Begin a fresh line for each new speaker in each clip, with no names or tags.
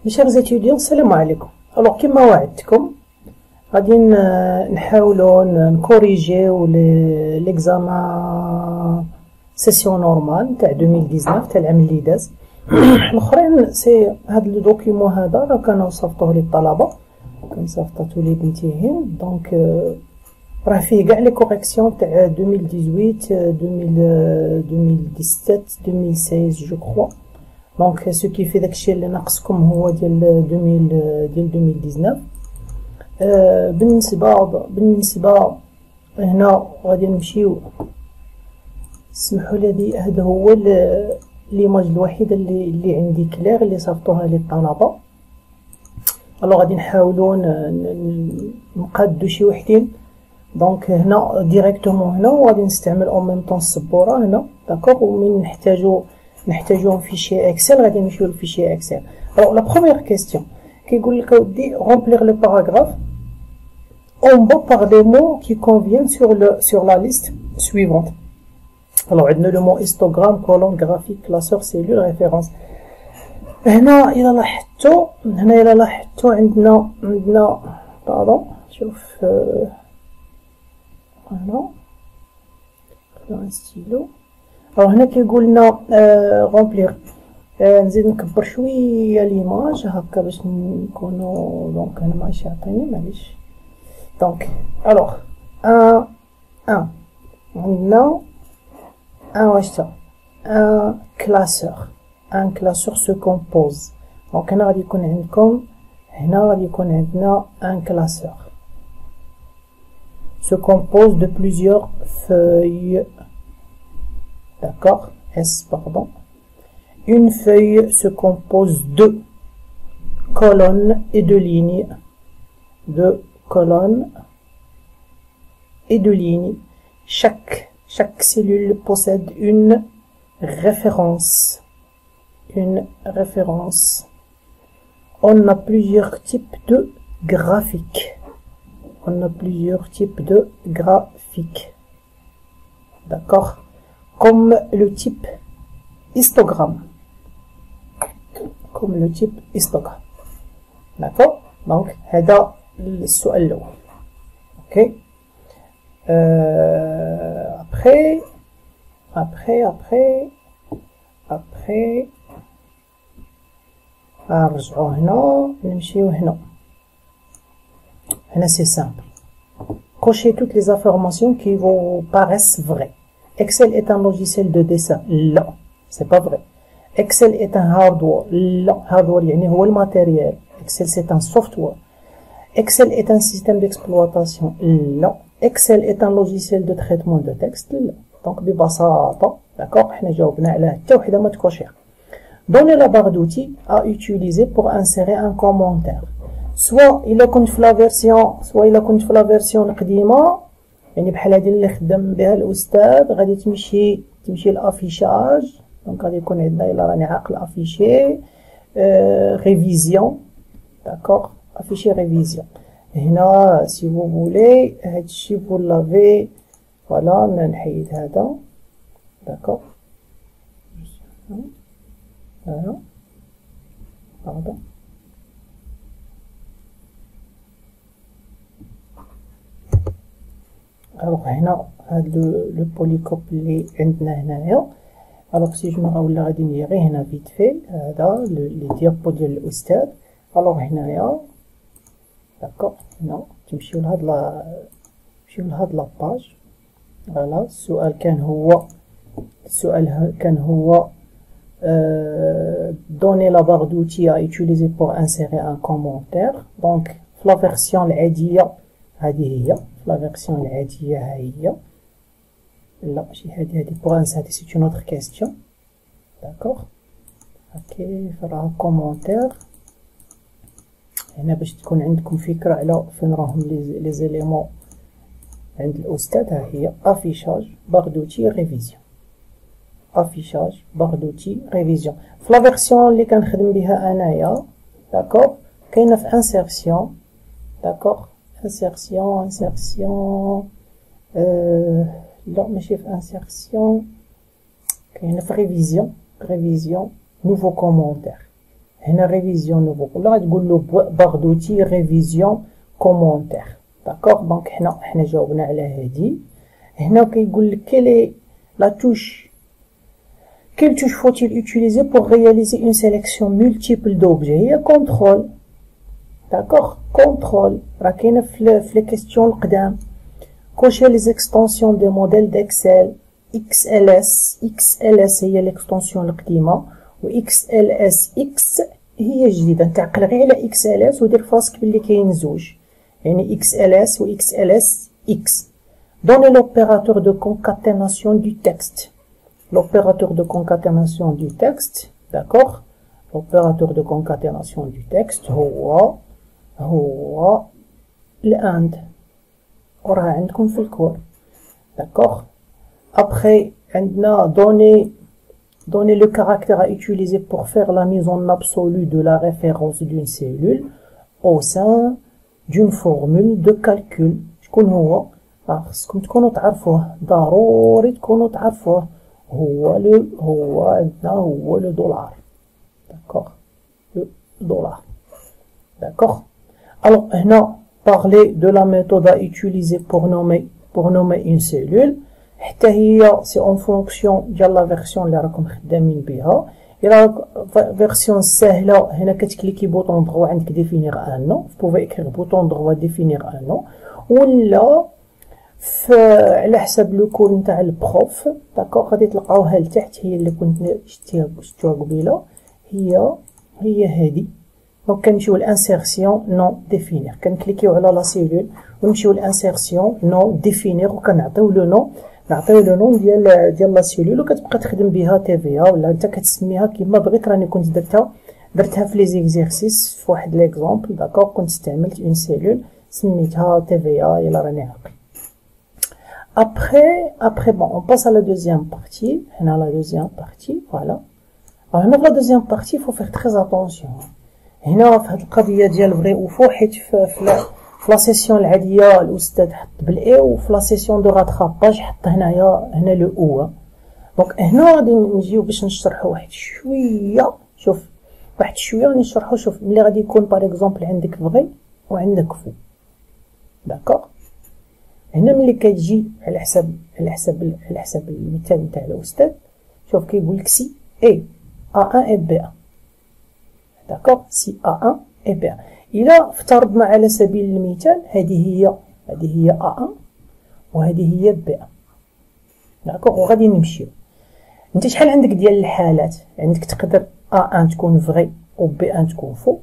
Mes chers étudiants, salam alaikum. Alors, كما وعدتكم غادي نحاولوا نكوريجيو l'examen سيسيون نورمال تاع 2019 تاع العام اللي داز. الاخرين سي هذا لو دوكيومون هذا راه كانوا صيفطوه للطلبه، كان صيفطاتو لي بنتيهم، دونك راه فيه كاع لي كوريكسيون تاع 2018 2017 2016 جو كخوا. دونك سو كي في داكشي اللي ناقصكم هو ديال 2019. بالنسبه هنا غادي نمشيو. اسمحوا لي، هذا هو ليماج الوحيده اللي عندي كلير اللي صيفطوها للطلبه. الو غادي نحاولوا نقادو شي وحدين. دونك هنا ديريكتومون هنا، وغادي نستعمل اون ميم طون السبوره هنا، داكوغ. ومن نحتاجو فيشي اكسل غادي نمشيو للفيشي اكسل. الو لا بروميير كيستيون كيقول لك اودي رومبلير لو باراغراف en bas par les mots qui conviennent sur la liste suivante. Alors عندنا le mot histogramme, colonne, graphique, classeur, cellule, référence. هنا إلا لاحظتوا عندنا باردون، شوف هنا خلينا ستيلو. هنا كيقول لنا رومبلير. نزيد نكبر شويه ليماج هكا باش نكونوا. دونك انا ماشي عطيني معليش. دونك الوغ عندنا واش تا ان كلاسور سو كومبوز. دونك هنا غادي يكون عندكم، هنا غادي يكون عندنا ان كلاسور se compose de plusieurs feuilles. D'accord? Pardon. Une feuille se compose de colonnes et de lignes. De colonnes et de lignes. Chaque cellule possède une référence. Une référence. On a plusieurs types de graphiques. On a plusieurs types de graphiques. D'accord? Comme le type histogramme. Comme le type histogramme. D'accord? Donc, هذا السؤال الأول. Ok? Après, نرجعو هنا نمشيو هنا. هنا c'est simple. Cochez toutes les informations qui vous paraissent vraies. Excel est un logiciel de dessin. لا، c'est pas vrai. Excel est un hardware. لا، hardware يعني هو الماتيريال. Excel c'est un software. Excel est un système d'exploitation. لا. Excel est un logiciel de traitement de texte. لا. Donc ببساطة، d'accord، حنا جاوبنا على حتى وحدة ما تكوشيها. Donnez la barre d'outils à utiliser pour insérer un commentaire. soit إلا كنت في لا فيرسيون القديمة، يعني بحال هادي اللي خدم بها الأستاذ، غادي تمشي لافيشاج. دونك غادي يكون عندنا إلا راني عاقل افيشي ريفيزيون. داكوغ، افيشي ريفيزيون. هنا سي فو فولي هادشي فو لافي. فوالا نحيد هذا. داكوغ، هنا باردون. الوغ هنا هاد لو بوليكوب اللي عندنا هنايا. الوغ سي جو ولا غادي ندير غير هنا فيت في هذا لي ديابو ديال الاستاذ. الوغ هنايا داكوغ، هنا تمشيو لهاد لاباج. فوالا السؤال كان هو donner la barre d'outils à utiliser pour insérer un commentaire. donc في لا فيرسيون العاديه هذه هي، في لا فيرسيون العاديه ها هي. لا ماشي هذه بوغ انسير، سي اون اوتر كيستيون. داكوغ، كيف راه كومونتير هنا باش تكون عندكم فكره على فين راهم لي زيليمون عند الاستاذ. ها هي افيشاج بار دوتي ريفيزيون. افيشاج بار دوتي ريفيزيون. في لا فيرسيون اللي كنخدم بها انايا، داكوغ، كاينه في انسيرسيون. داكوغ، انسيرسيون لا ماشي في انسيرسيون، كاينه في ريفيزيون. نوفو كومونتير. هنا ريفيزيون نوفو ولا غتقول له باغ دوتي ريفيزيون كومونتير. داكوغ دونك حنا جاوبنا على هادي. هنا كيقول لك كيلي لا توش quelle touche faut-il utiliser pour réaliser une sélection multiple d'objets. هي contrôle. d'accord contrôle راه كاينه في لي كيستيون القدام. cocher les extensions des modèles d'Excel XLS هي l'extension القديمه و XLSX هي جديده. تعقل غير على XLS ودير فراسك بلي كاين زوج يعني XLS و XLSX. donner l'opérateur de concaténation du texte. L'opérateur de concaténation du texte, d'accord. L'opérateur de concaténation du texte هو الأند وراه عندكم في الكور. d'accord. après عندنا donner le caractère à utiliser pour faire la mise en absolu de la référence d'une cellule au sein d'une formule de calcul. شكون هو؟ خصكم تكونوا تعرفوه، ضروري تكونوا تعرفوه. هو le dollar. d'accord. le dollar. d'accord. alors هنا parler de la méthode à utiliser pour nommer une cellule. حتى هي سي اون فونكسيون ديال لا فيرسيون اللي راكم خدامين بها. الى فيرسيون ساهله هنا كتكليكي بوطون دغوا عندك ديفينير ان نو. بوفي اكريغ بوطون دغوا ديفينير ان نو ولا على حسب لو كود نتاع البروف. داكوغ غادي تلقاوها لتحت، هي اللي كنت شفتوها قبيله، هي هادي. دونك كنمشيو لانسيرسيون نو ديفينير، كنكليكيو على لا سيلول ونمشيو لانسيرسيون نو ديفينير وكنعطيو لو نو ديال لا سيلول وكتبقى تخدم بها تي في ا ولا انت كتسميها كيما بغيت. راني كنت درتها في لي زيكزيرسيس في واحد ليكزامبل. داكوغ كنت استعملت اون سيلول سميتها تي في ا الا راني عاقل. Après, bon, on passe à la deuxième partie. On a la deuxième partie, voilà. Alors, dans la deuxième partie, il faut faire très attention. هنا في هاد القضية ديال فري و فو، حيت في لا سيسيون العادية الأستاذ حط بالإي وفي لا سيسيون دو غاتراباج حط هنا لو أو. دونك هنا غادي نجيو باش نشرحو واحد شوية. شوف واحد شوية غادي نشرحو. شوف ملي غادي يكون باغ اكزومبل عندك فري وعندك فو. داكوغ. هنا ملي كتجي على حسب المثال نتاع الاستاذ، شوف كيقول لك سي اي A1 et B1. داكوغ سي A1 et B1. الى افترضنا على سبيل المثال هذه هي A1 وهذه هي B1. داكوغ وغادي نمشيو. انت شحال عندك ديال الحالات؟ عندك تقدر A1 تكون فري و B1 تكون فو،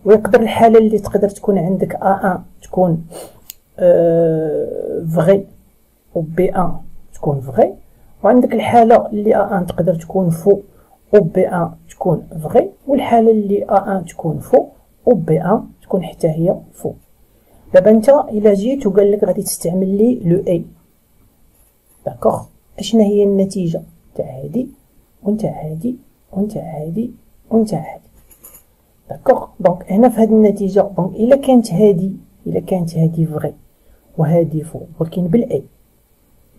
ويقدر الحالة اللي تقدر تكون عندك A1 تكون فري و B1 تكون فري، وعندك الحالة اللي A1 تقدر تكون فو و B1 تكون فري، والحالة اللي A1 تكون فو و B1 تكون حتى هي فو. دابا انت الا جيت وقال لك غادي تستعمل لي لو اي، داكوغ، اشنا هي النتيجة تاع هادي ونتاع هادي ونتاع هادي ونتاع هادي. داكوغ دونك هنا في هاد النتيجة، دونك الا كانت هادي فري وهادي فو ولكن بالاي،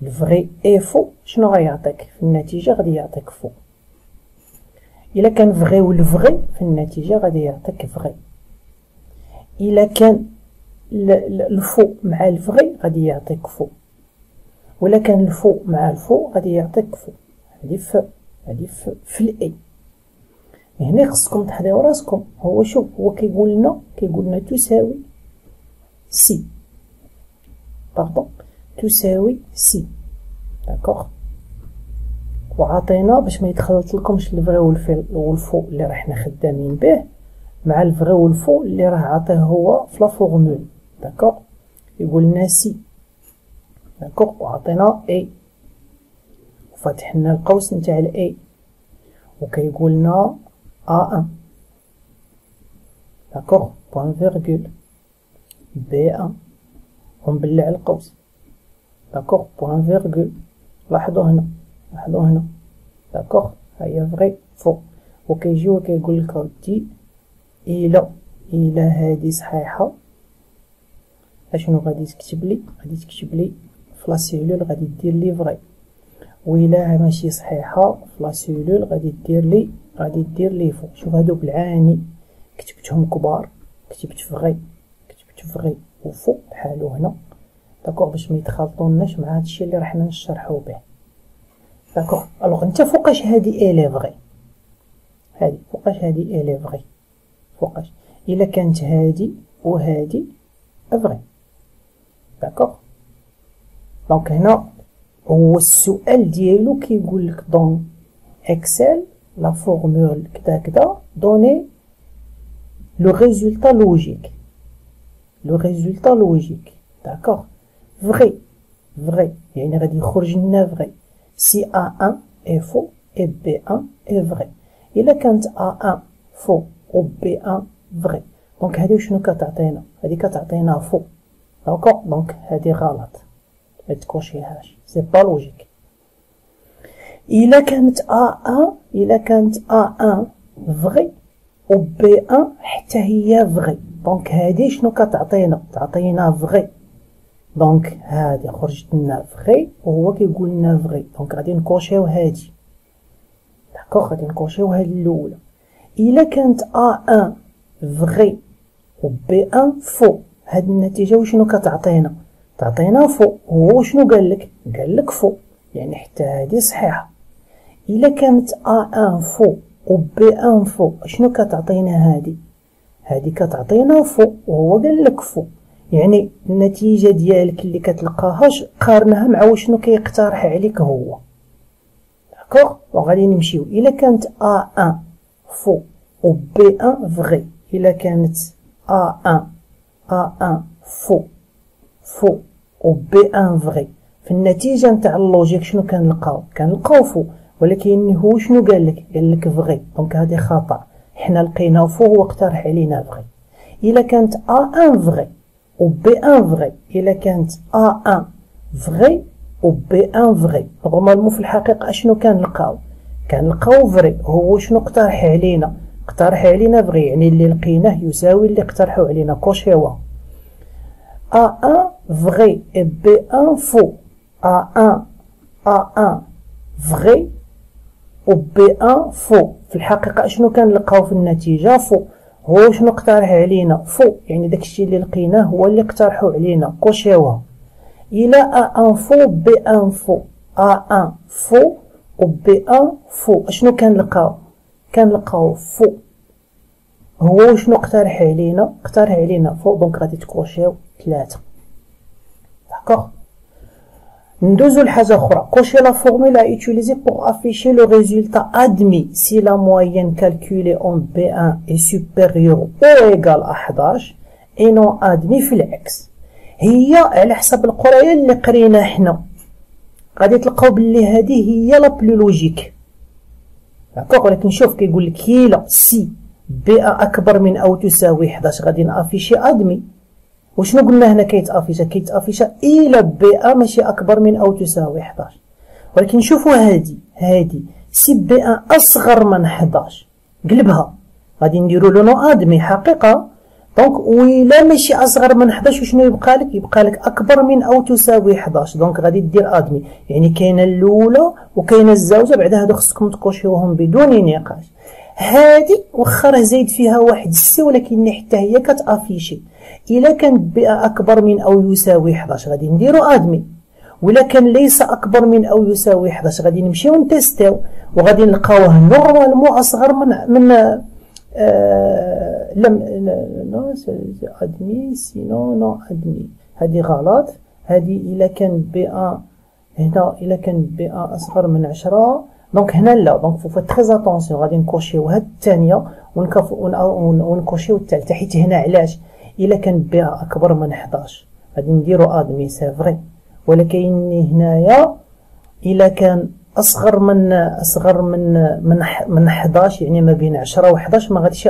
الفري اي فو شنو غيعطيك في النتيجة؟ غادي يعطيك فو. الا كان فري والفري في النتيجة غادي يعطيك فري. الا كان الفو مع الفري غادي يعطيك فو، ولا كان الفو مع الفو غادي يعطيك فو. هادي في الاي. هنا خصكم تحضروا راسكم. هو شوف هو كيقول لنا تساوي سي، باردون، تساوي سي. داكوغ، وعطينا باش ما يتخلط لكمش الفري والفو اللي راحنا خدامين به مع الفري والفو اللي راه عطيه هو في لا فورمول. داكوغ، يقول لنا سي، داكوغ، وعطينا اي وفتح لنا القوس نتاع الاي وكيقول لنا A1. داكوغ، بوان فيرغول B1 ونبلع القوس. داكوغ، بوان فيرغول. لاحظوا هنا داكوغ، هي فري فو. وكيجيو كيقول لك ردي الى هادي صحيحه اشنو غادي تكتب لي؟ غادي تكتب لي في لا سيلول غادي دير لي فري، وإلا ماشي صحيحه في لا سيلول غادي دير لي غادي دير لي فو. شوف هادو بالعاني كتبتهم كبار، كتبت فغي، كتبت فغي وفو بحالو هنا، داكوغ، باش ما يتخلطوناش مع هادشي اللي راحنا نشرحو به. داكوغ. الوغ انت فوقاش هادي الي فغي؟ هادي فوقاش هادي الي فغي؟ فوقاش؟ الا كانت هادي وهادي فغي. داكوغ. دونك هنا هو السؤال ديالو كيقول لك دون اكسل لا فورمول كدا كدا دوني لو ريزولتا لوجيك. لو ريزولتا لوجيك. داكوغ. فغي فغي يعني غادي يخرج لنا فغي سي A1 est faux et B1 est vrai. إلا كانت A1 faux و B1 vrai، دونك هادي شنو كتعطينا؟ هادي كتعطينا فو. داكوغ. دونك هادي غلط، متكوشيهاش، سي با لوجيك. إلا كانت A1 vrai و B1 حتى هي vrai، دونك هادي شنو كتعطينا؟ تعطينا vrai. دونك هادي خرجت لنا فغي وهو كيقول لنا فغي، دونك غادي نكوشيو هادي. داكوغ. غادي نكوشيو هادي الاولى. الا كانت A1 فغي و B1 فو، هاد النتيجه وشنو كتعطينا؟ تعطينا فو. هو شنو قالك؟ قالك فو، يعني حتى هادي صحيحه. الا كانت A1 فو و B1 فو، شنو كتعطينا هادي؟ هادي كتعطينا فو وهو قالك فو، يعني النتيجة ديالك اللي كتلقاهاش قارنها مع وشنو كيقترح عليك هو. داكوغ. وغادي نمشيو. إلا كانت A1 فو و B1 فغي، إلا كانت A1 فو و B1 فغي، في النتيجة نتاع اللوجيك شنو كنلقاو؟ كنلقاو فو، ولكن هو شنو قالك؟ قالك فغي، دونك هادي خطأ، حنا لقينا فو هو اقترح علينا فغي. إلا كانت A1 فغي و B1 فغي، إلا كانت A1 فغي و B1 فغي، نورمالمون في الحقيقة اشنو كنلقاو؟ كنلقاو فغي. هو شنو اقترح علينا؟ اقترح علينا فغي، يعني اللي لقيناه يساوي اللي اقترحوا علينا. كوشيوه. A1 فغي و B1 فو. A1 فغي و B1 فو، في الحقيقة اشنو كنلقاو في النتيجة؟ فو. هو شنو اقترح علينا؟ فو، يعني داكشي اللي لقيناه هو اللي اقترحوا علينا. كوشيوها. إلا A1 فو B1 فو، A1 فو و B1 فو، اشنو كنلقاو؟ كنلقاو فو. هو شنو اقترح علينا؟ اقترح علينا فو، دونك غادي تكوشيو 3. داكوغ. ندوزو لحاجة أخرى. Cocher la formule à utiliser pour afficher le résultat admis si la moyenne calculée en B1 est supérieure ou égale à 11 et non admis في العكس. هي على حسب القراية اللي قرينا حنا غادي تلقاو بلي هذه هي لا بلو لوجيك. داكوغ. ولكن شوف كيقول لك إلا سي B1 أكبر من أو تساوي 11 غادي نافيشي admis. وشنو قلنا هنا كيتافيشا إلا B1 ماشي أكبر من أو تساوي 11. ولكن شوفوا هادي سي B1 أصغر من 11 قلبها غادي نديرو لو نو أدمي حقيقة. دونك وإلا ماشي أصغر من 11 وشنو يبقى لك؟ يبقى لك أكبر من أو تساوي 11، دونك غادي دير أدمي. يعني كاينة الأولى وكاينة الزوجة، بعدا هادو خصكم تكوشيوهم بدون نقاش. هادي واخا راه زايد فيها واحد السي ولكن حتى هي كتافيشي. إلا كان B1 أكبر من أو يساوي 11 غادي نديرو أدمي، وإلا كان ليس أكبر من أو يساوي 11 غادي نمشيو نتيستيو وغادي نلقاوه نورمالمون أصغر من نو أدمي سينو نو أدمي. هادي غلط. هادي إلا كان B1 هنا، إلا كان B1 أصغر من 10 دونك هنا لا. دونك فو تريز اتونسيون. غادي نكوشيو هاد الثانية ونكوشيو الثالثة، حيت هنا علاش؟ إلا كان B1 أكبر من 11 غادي نديرو أدمي سي فغي. ولكن هنايا إلا كان أصغر من 11 يعني ما بين 10 و 11 ما غاديش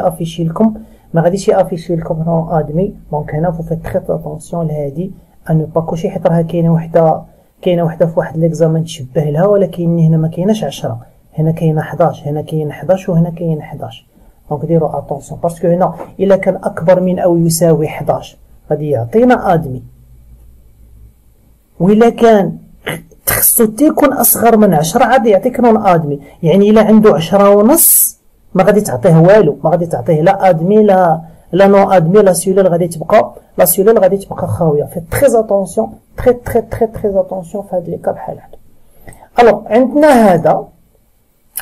يافيشي لكم نو أدمي. دونك هنا فو تريز اتونسيون لهادي أنو با كوشي، حيت راها كاينة وحدة في واحد ليكزامان تشبه لها، ولكن هنا ما كايناش 10، هنا كاينة 11، هنا كاين 11 وهنا كاين 11. دونك ديرو اتونسيون باسكو هنا إلا كان أكبر من أو يساوي 11 غادي يعطينا أدمي، وإلا كان خصو تيكون أصغر من 10 عاد يعطيك نون أدمي. يعني إلا عنده 10 ونص ما غادي تعطيه والو، ما غادي تعطيه لا ادمي لا نو ادمي. لا سيلول غادي تبقى خاويه. في تري اتونسيون، تري اتونسيون في هاد لي كا بحال هادو. الوغ عندنا هذا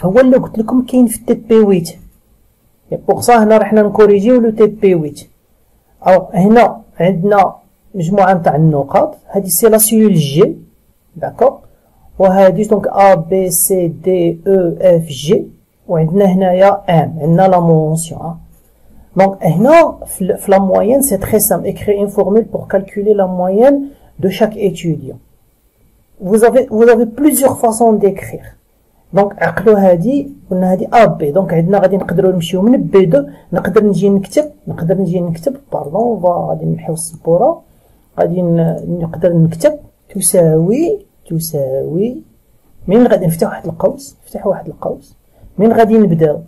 هو اللي قلت لكم كاين في تي بي 8. بوغ سا هنا رحنا نكوريجيو لو تي بي 8. الوغ هنا عندنا مجموعه نتاع النقاط، هادي سي لا سيلول جي، داكوغ، وهادي دونك ا بي سي دي او اف جي، وعندنا هنايا ام، عندنا لا مونسيون. دونك هنا في لا مويان سي تري سامبل، écrire une formule pour calculer la moyenne de chaque étudiant. Vous avez plusieurs façons d'écrire. دونك عقلوا هادي، قلنا هادي ا بي، دونك عندنا غادي نقدروا نمشيو من بي 2، نقدر نجي نكتب باردون، غادي نمحيو السبوره، غادي نقدر نكتب تساوي من غادي نفتح واحد القوس، من غادي نبداو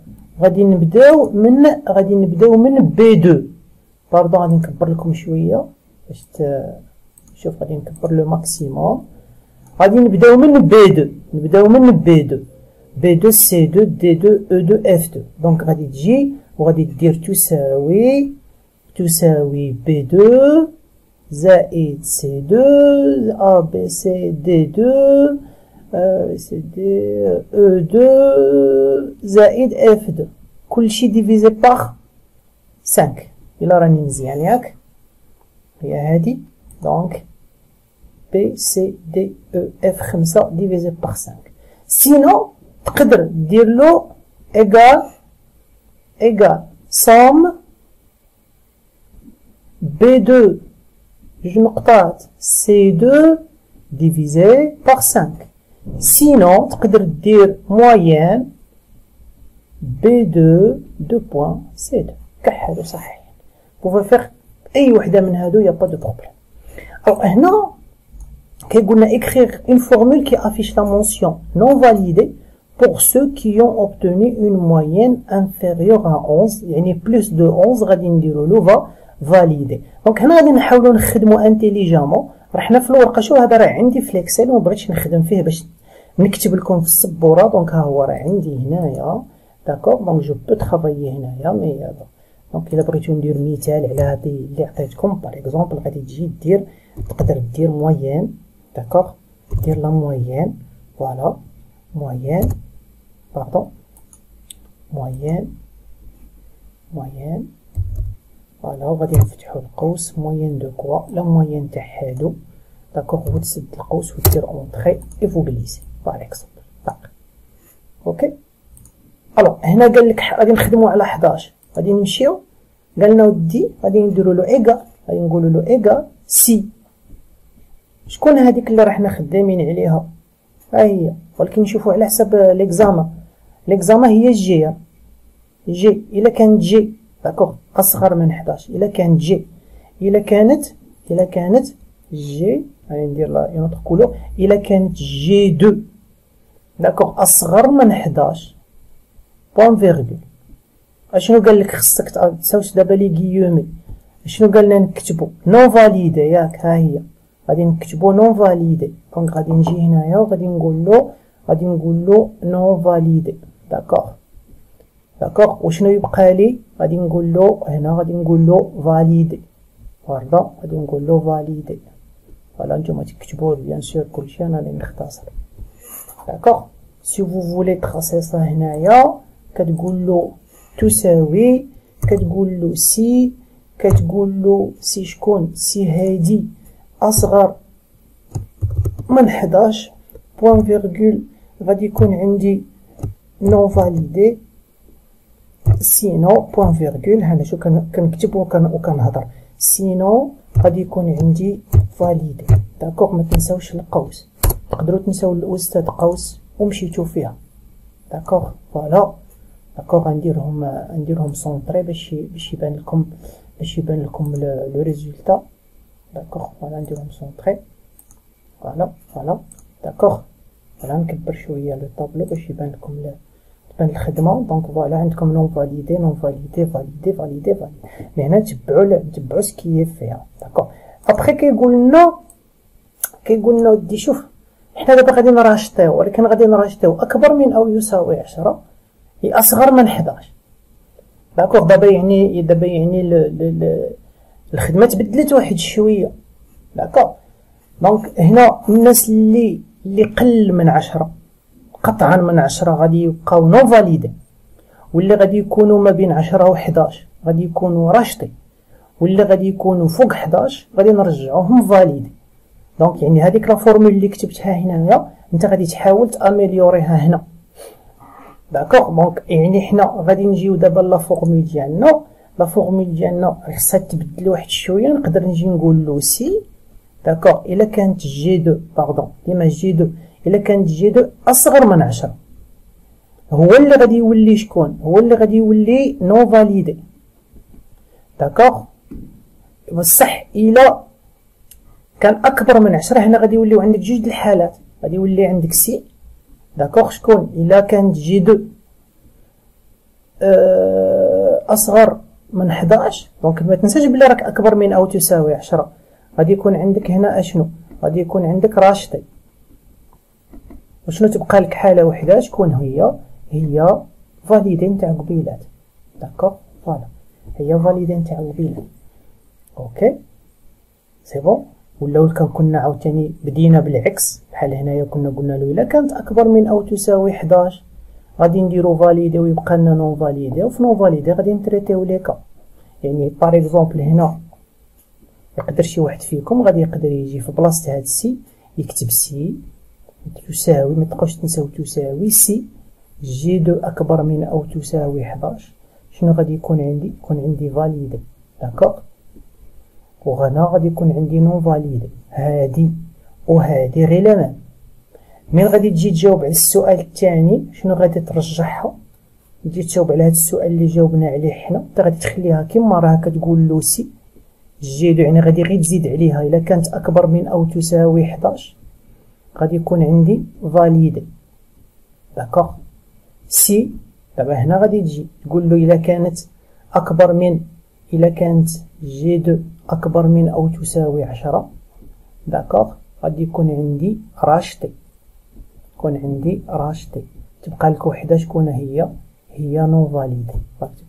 من بي 2. باردون غادي نكبر لكم شويه باش شوف، غادي نكبر لو ماكسيموم. غادي نبداو من بي 2، بي 2 سي 2 دي 2 او 2 اف 2. دونك غادي تجي وغادي دير تساوي بي 2 زائد سي 2 ا بي سي دي 2 سي دي او 2 زائد اف 2، كلشي ديفيزي باغ 5. الا راني مزيان ياك، هي هادي. دونك بي سي دي او اف 5 ديفيزي باغ 5. سينو تقدر دير له ايغال صوم بي 2 جوج نقطات سي 2 ديفيزي باغ 5. سينو تقدر دير مويان بي 2 بوان سي 2. كاع هادو صحيحين، بوفي فيغ اي وحده من هادو، يا با دو بروبليم. الوغ هنا كيقولنا écrire une formule qui affiche la mention non validée pour ceux qui ont obtenu une moyenne inférieure à 11، يعني plus de 11 غادي نديرو له validé. دونك هنا غادي نحاولوا نخدموا انتيليجامون. رحنا في الورقه، شو هذا راه عندي في الاكسل وما بغيتش نخدم فيه باش نكتب لكم في السبوره. دونك ها هو راه عندي هنايا، داكوغ. دونك جو بو ترافايي هنايا مي هذا. دونك الا بغيتو ندير مثال على هذه اللي عطيتكم باغ اكزومبل، غادي تجي تقدر دير مويان، داكوغ، دير لا مويان، فوالا مويان، باردون مويان، فوالا، وغادي نفتحو القوس مويان دو كوا، لا مويان تاع هادو، داكوغ، وتسد القوس ودير اونطخي اي فو غليسي باغ اكزومبل، باقي اوكي. الوغ هنا قالك غادي نخدمو على 11، غادي نمشيو قالنا ودي غادي نديرو له ايغال، غادي نقولو له ايغال سي. شكون هذيك اللي راحنا خدامين عليها؟ ها هي، ولكن نشوفو على حسب ليكزامان هي جي. الا كانت جي داكوغ اصغر من 11، الا كانت جي، الا كانت جي، غادي ندير لا اون اوتر كولور، الا كانت جي 2 داكوغ اصغر من 11 بوان فيرغول. اشنو قال لك؟ خصك تساوش دابا لي غيومي. شنو قالنا نكتبو؟ نون فاليدي ياك، ها هي غادي نكتبو نون فاليدي. دونك غادي نجي هنايا وغادي نقول له نون فاليدي، داكوغ. وشنو يبقى لي؟ غادي نقول له هنا، غادي نقول له فاليدي، فوالا، غادي نقول له فاليدي. فوالا نتوما تكتبوا بيان سور كلشي، انا اللي نختصر، داكوغ. سي فو فولي تراسي صا هنايا، كتقول له تساوي، كتقول له سي، كتقول له سي شكون؟ سي هادي أصغر من 11 بوان فيرغول، غادي يكون عندي نون فاليدي، سينو بوان فيرغول. هنا شو كنكتب وكنهضر، سينو غادي يكون عندي فاليدي، داكوغ. ما تنساوش القوس، تقدروا تنساو الاستاذ قوس ومشيتو فيها، داكوغ. فوالا داكوغ، نديرهم سونطري باش يبان لكم لو ريزولتا، داكوغ. فوالا نديرهم سونطري، فوالا داكوغ. فوالا نكبر شويه لو طابلو باش يبان لكم تبان الخدمه. دونك فوالا عندكم نون فاليدي، فاليدي. مي هنا تبعوا سكيف فيها، داكوغ. ابخي كيقول لنا ودي شوف، حنا دابا غادي نراشطيو، ولكن غادي نراشطيو اكبر من او يساوي 10 هي اصغر من 11. داكوغ. دابا يعني الخدمه تبدلت واحد شويه. داكوغ. دونك هنا الناس اللي قل من 10 قطعا من 10 غادي يبقاو نون فاليدي، واللي غادي يكونوا ما بين 10 و 11 غادي يكونوا راشطي، واللي غادي يكونوا فوق 11 غادي نرجعوهم فاليدي. دونك يعني هذيك لا فورمول اللي كتبتها هنايا انت غادي تحاول تاميليوريها هنا. داكوغ. دونك يعني حنا غادي نجيو دابا لا فورمول ديالنا. لا فورمول ديالنا خصها تبدل واحد شويه. نقدر نجي نقول له سي داكوغ الا كانت جي دو باردون ديما جي دو الا كانت جي دو اصغر من 10 هو اللي غادي يولي شكون؟ هو اللي غادي يولي نو فاليدي. داكوغ. بصح الا كان اكبر من 10 هنا غادي يوليو عندك جوج د الحالات. غادي يولي عندك سي داكوغ شكون الا كانت جي دو اصغر من 11. دونك ما تنساش بلي راك اكبر من او تساوي 10. غادي يكون عندك هنا اشنو؟ غادي يكون عندك راشطي. وشنو تبقى لك حاله وحده شكون هي فاليدي نتاع قبيلات. داكوغ. فوالا هي فاليدي نتاع قبيلات. اوكي سي بون. ولا كنا عاوتاني بدينا بالعكس بحال هنايا كنا قلنا له الا كانت اكبر من او تساوي 11 غادي نديرو فاليدي ويبقى لنا نون فاليدي، وفي نون فاليدي غادي نتريتيو لي كا. يعني باغ اكزومبل هنا يقدر شي واحد فيكم غادي يقدر يجي في بلاصه هاد السي يكتب سي تساوي، ما تبقاوش تنساو تساوي سي جي دو اكبر من او تساوي 11. شنو غادي يكون عندي؟ يكون عندي فاليدي. داكوغ. وهنا غادي يكون عندي نون فاليدي. هادي وهادي غير لا مام. من غادي تجي تجاوب على السؤال الثاني شنو غادي ترجعها؟ تجي تجاوب على هاد السؤال اللي جاوبنا عليه حنا، انت غادي تخليها كيما راها كتقول له سي جي دو يعني غادي غير تزيد عليها الا كانت اكبر من او تساوي 11 غادي يكون عندي فاليدي. داكوغ. سي دابا هنا غادي تجي تقول له الا كانت جي دو اكبر من او تساوي 10 داكوغ غادي يكون عندي راشطي. تبقى لك وحده شكون هي نون فاليدي.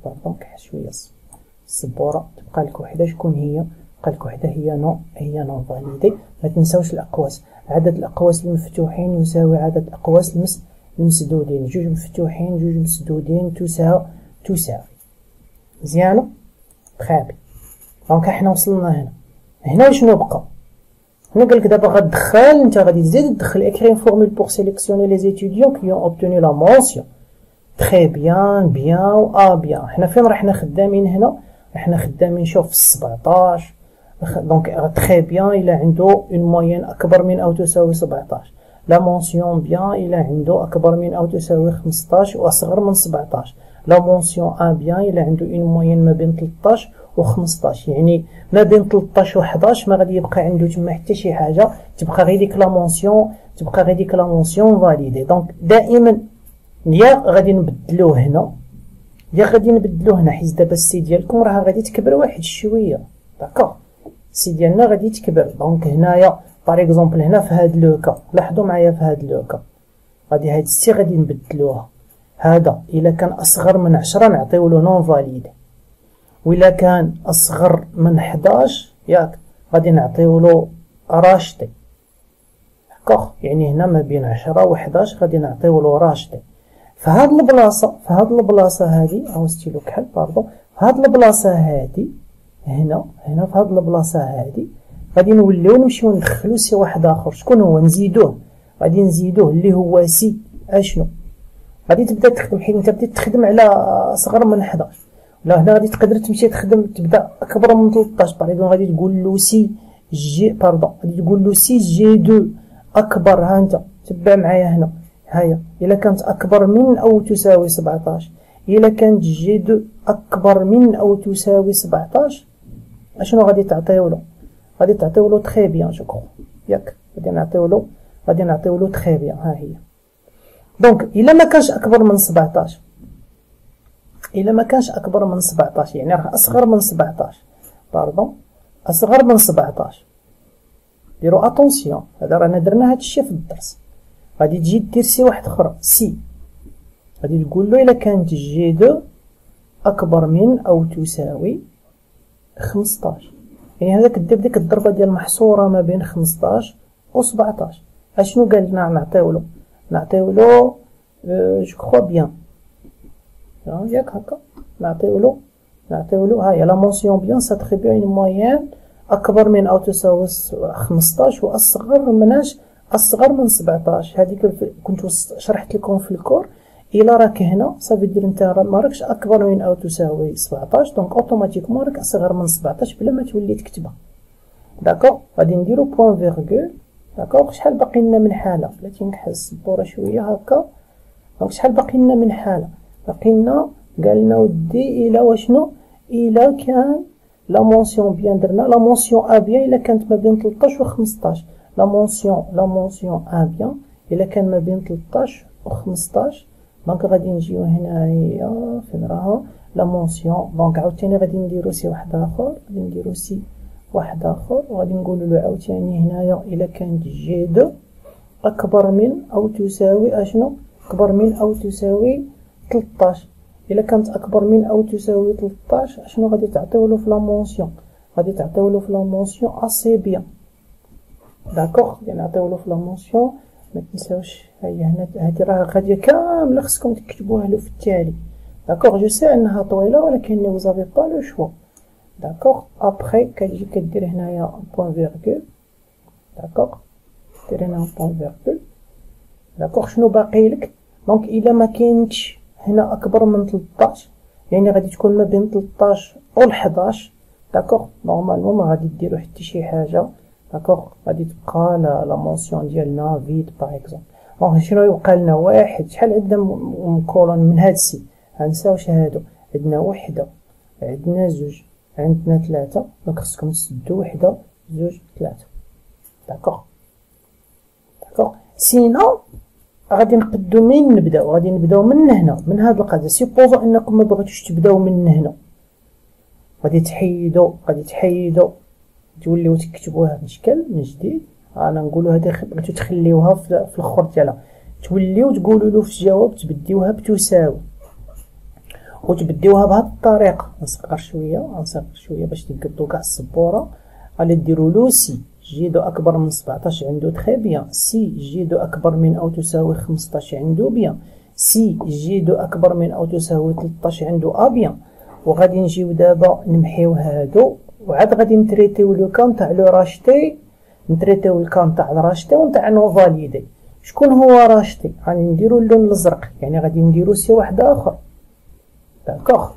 باردون كح شويه السبوره. تبقى لك وحده شكون هي؟ تبقى لك وحده هي نون فاليدي. ما تنساوش الاقواس. عدد الاقواس المفتوحين يساوي عدد الاقواس المسدودين. جوج مفتوحين جوج مسدودين تساوي. مزيانه تخابي. دونك حنا وصلنا هنا شنو بقى؟ هنا قالك دابا غتدخل انت غادي تزيد تدخل écrire une formule pour sélectionner les étudiants qui ont obtenu la mention très bien و bien. حنا فين راحنا خدامين هنا؟ راحنا خدامين شوف في 17. دونك très bien إلا عنده une moyenne أكبر من أو تساوي 17. لا mention bien إلا عنده أكبر من أو تساوي 15 وأصغر من 17. لا mention bien إلا عنده une moyenne ما بين 13 و 15. يعني ما بين 13 و 11 ما غادي يبقى عنده تما حتى شي حاجه، تبقى غير ديك لا مونسيون فاليدي. دونك دائما يا غادي نبدلوه هنا حيت دابا السي ديالكم راه غادي تكبر واحد شويه. داكوغ. السي ديالنا غادي تكبر. دونك هنايا باغ اكزومبل هنا في هاد لو كا لاحظوا معايا في هاد لو كا غادي هاد السي غادي نبدلوها. هذا الا كان اصغر من 10 نعطيو له نون فاليدي، وإلا كان أصغر من 11 ياك غادي نعطيولو راشطي. داكوغ. يعني هنا ما بين 10 و 11 غادي نعطيولو راشطي. فهاد البلاصة هادي أو ستيلو كحل باردون. فهاد البلاصة هادي هنا في هاد البلاصة هادي غادي نوليو نمشيو ندخلو سي واحد آخر. شكون هو؟ غادي نزيدوه اللي هو سي أشنو. غادي تبدا تخدم حيت انت بديت تخدم على أصغر من 11. لا هنا غادي تقدر تمشي تبدا اكبر من 13. باغ غادي تقول له سي جي باردون غادي تقول له سي جي دو اكبر. ها انت تبع معايا هنا هايا الا كانت اكبر من او تساوي 17. الا كانت جي دو اكبر من او تساوي 17 اشنو غادي تعطيولو؟ غادي تعطيولو تري بيان جو كرو ياك. غادي نعطيولو تري بيان. ها هي. دونك الا ما كانش اكبر من 17 يعني راه أصغر من 17 باردون أصغر من 17 ديرو أطونسيون. هذا رانا درنا هاد الشي في الدرس. غادي تجي دير سي واحد أخرى سي غادي تقول له إلا كانت جي دو أكبر من أو تساوي 15. يعني هذا كدير ديك الضربة ديال محصورة ما بين 15 و 17. اشنو قال لنا نعطيولو؟ نعطيولو جو كخوا بيان ياك هكا، نعطيولو هاهي لا مونسيون بيان ساتريبيو اون مويان أكبر من أو تساوي 15 وأصغر مناش أصغر من 17. هذيك كنت شرحت لكم في الكور. إلا راك هنا صافي دير نتا ما راكش أكبر من أو تساوي 17، دونك أوتوماتيكمون راك أصغر من 17 بلا ما تولي تكتبها. داكوغ، غادي نديرو بوان فيرغول. داكوغ، شحال باقي لنا من حالة؟ بلاتي نكحل السبورة شوية هكا. دونك شحال باقي لنا من حالة؟ باقي لنا قالنا ودي إلا واشنو؟ إلا كان لا مونسيون بيان درنا لا مونسيون أ بيان إلا كانت ما بين 13 و 15. لا مونسيون أ بيان إلا كان ما بين 13 و 15. دونك غادي نجيو هنايا فين راها لا مونسيون. دونك عاوتاني غادي نديرو سي واحد آخر، غادي نديرو سي واحد آخر وغادي نقولولو عاوتاني هنايا إلا كانت جي دو أكبر من أو تساوي أشنو؟ أكبر من أو تساوي 13. إلا كانت أكبر من أو تساوي 13 أشنو غادي تعطيولو في لا مونسيون؟ غادي تعطيولو في لا مونسيون أسي بيان. داكوغ، يعني نعطيولو في لا مونسيون. ما تنساوش هاهي هنا هادي راه غادية كاملة خصكم تكتبوها له في التالي. داكوغ، جو سي أنها طويلة ولكن وزافي با لو شوا. داكوغ، أبخي كتجي كدير هنايا بوان فيرغول. داكوغ، دير هنا بوان فيرغول. داكوغ، شنو باقيلك؟ دونك إلا ما كاينتش هنا أكبر من 13 يعني غادي تكون ما بين 13 و 11. داكوغ، نورمالمون ما غادي ديرو حتى شي حاجة. داكوغ، غادي تبقى لا مونسيون ديالنا فيد باغ اكزومبل. دونك شنو يبقى لنا؟ واحد. شحال عندنا مكولون من هاد السي؟ غنساوش هادو. عندنا وحدة، عندنا زوج، عندنا ثلاثة. دونك خصكم تسدو وحدة زوج ثلاثة. داكوغ سينو غادي نقدو منين نبداو؟ غادي نبداو من هنا، من هاد القاعدة. سيبوزو انكم ما بغيتوش تبداو من هنا، غادي تحيدو توليو تكتبوها بشكل من جديد. انا نقولو هادي بغيتو تخليوها في الاخر ديالها، توليو تقولوا له في الجواب تبديوها بتساوي وتبديوها بهاد الطريقه. نصغر شويه باش تقدو كاع السبوره. غادي ديروا له سي جيدو اكبر من 17 عنده تري بيان. سي جيدو اكبر من او تساوي 15 عنده بيان. سي جيدو اكبر من او تساوي 13 عنده ا بيان. وغادي نجيو دابا نمحيو هادو وعاد غادي نتريتيو لو كان تاع لو راشتي، نتريتيو الكان تاع راشتي ونتاع نو فاليدي. شكون هو راشتي؟ غادي نديرو اللون الازرق، يعني غادي نديرو سي واحد اخر. داكوغ،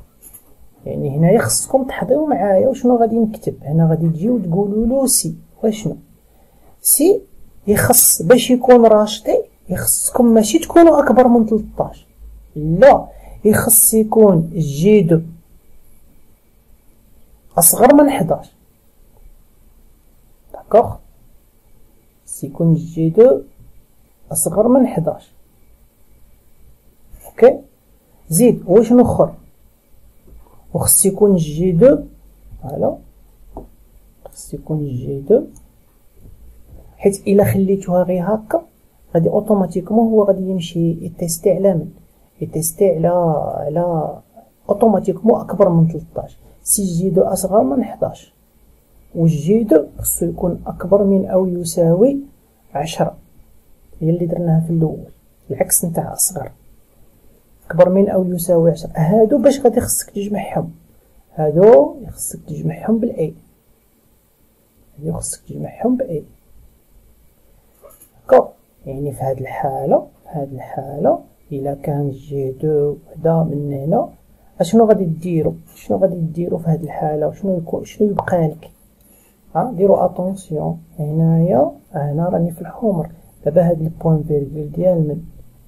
يعني هنايا خصكم تحضيو معايا وشنو غادي نكتب. هنا غادي تجيو تقولوا له سي واشنو؟ سي يخص باش يكون راشتي يخصكم ماشي تكونوا اكبر من 13، لا، يخص يكون جي دو اصغر من 11. داكوغ، يكون جي دو اصغر من 11. اوكي، زيد وشنو اخر؟ وخص يكون جي دو، فوالا، خص يكون جي دو، حيت الا خليتوها غير هكا غادي اوتوماتيكمون هو غادي يمشي يتيستي على من؟ يتيستي على اوتوماتيكمون اكبر من 13. سي جي دو اصغر من 11 والجي دو خصو يكون اكبر من او يساوي 10. هي اللي درناها في الاول، العكس نتاع اصغر، اكبر من او يساوي 10. هادو باش غادي خصك تجمعهم، هادو خصك تجمعهم بالاي، هادو خصك تجمعهم باي. داكوغ، يعني في هاد الحالة الا كان جي دو وحده من هنا اشنو غادي ديروا؟ في هاد الحالة؟ وشنو يبقى لك؟ ديروا اتونسيون هنايا. هنا راني في الحمر دابا. هاد البوان فيرغول ديال من؟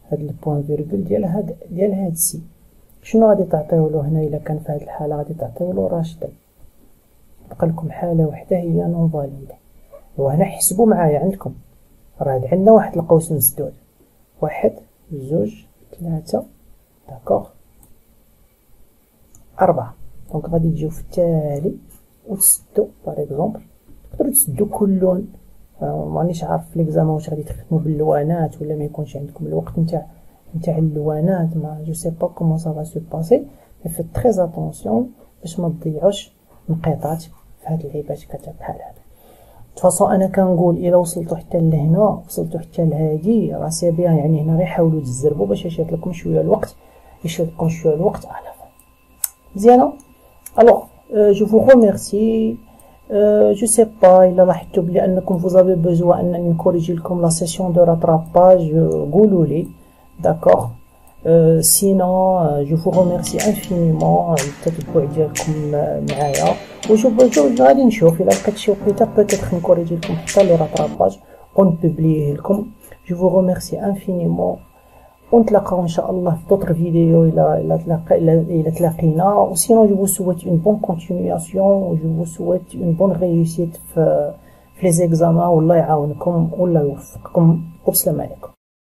هاد البوان فيرغول ديال هاد سي. شنو غادي تعطيولو هنا؟ الا كان في هاد الحالة غادي تعطيولو راشدي. بقى لكم حالة وحدة هي نون فاليدي. وهنا حسبوا معايا عندكم، راه عندنا واحد القوس مسدود، 1 2 3 داكوغ 4. دونك غادي تجيو في التالي وتسدو باغ اكزومبل. تقدروا تسدو كل لون، مانيش عارف في ليكزامان واش غادي تخدموا باللوانات ولا ما يكونش عندكم الوقت نتاع اللوانات، ما جو سي با كومون سا فا سو باسي. فيت تري اتونسيون باش ما تضيعوش انقطاعات في هاد اللعيبات بحال هذا. فاصون انا كنقول الا وصلتوا حتى لهنا، وصلتوا حتى لهادي، راه سي بيان، يعني هنا غير حاولوا تجربوا باش يشد لكم شويه الوقت، على مزيانه. الوغ جو فو ريميرسي. جو سي با الا لاحظتوا بلي انكم vous avez besoin انني نكوريجي لكم لا سيسيون دو راتراباج، قولوا لي داكوغ. sinon je vous remercie infiniment على التتبع ديالكم معايا، وشوف غادي نشوف الا لقيت شي وقيته بوتيتر نكوريجي لكم حتى لي راتراباج ونبوبليه لكم. je vous remercie infiniment، ونتلاقاو ان شاء الله في دوطر فيديو الى تلاقينا. وسينو جو vous souhaite une bonne continuation، je vous souhaite une bonne réussite في لي زيكزامان، والله يعاونكم والله يوفقكم، والسلام عليكم.